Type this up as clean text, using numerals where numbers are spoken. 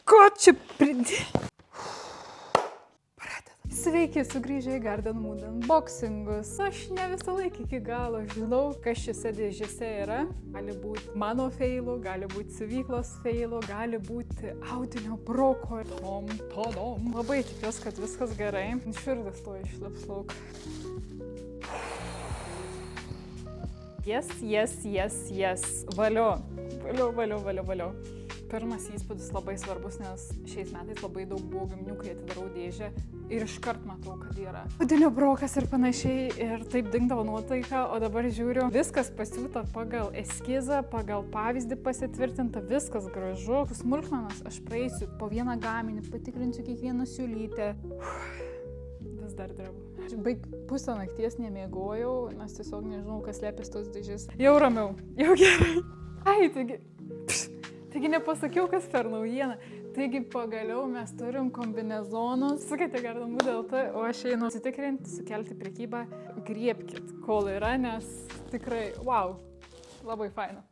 Ko čia pridėti? Sveiki, sugrįžę į Garden Mood unboxingus. Aš ne visą laiką iki galo žinau, kas šiose dėžėse yra. Gali būti mano feilų, gali būti siuvyklos feilų, gali būti audinio broko. Tom. Labai tikiuosi, kad viskas gerai. Širdis to išlips lauk. Yes. Valio. Pirmas įspūdis labai svarbus, nes šiais metais labai daug buvo gaminių, kai atidarau dėžę ir iškart matau, kad yra audinio brokas ir panašiai, ir taip dingdavo nuotaika, o dabar žiūriu, viskas pasiūta pagal eskizą, pagal pavyzdį pasitvirtinta, viskas gražu. Smulkmenas aš praeisiu po vieną gaminį, patikrinsiu kiekvieną siūlytę. Vis dar drebu. Baig pusę nakties nemiegojau, nes tiesiog nežinau, kas slėpės tos dėžės. Jau ramiau, jau gerai. Ai, taigi nepasakiau, kas per naujieną. Taigi pagaliau mes turim kombinezonus. Sukite Garden Mood LT, o aš einu sutikrinti, sukelti prekybą. Griebkit, kol yra, nes tikrai, wow, labai faina.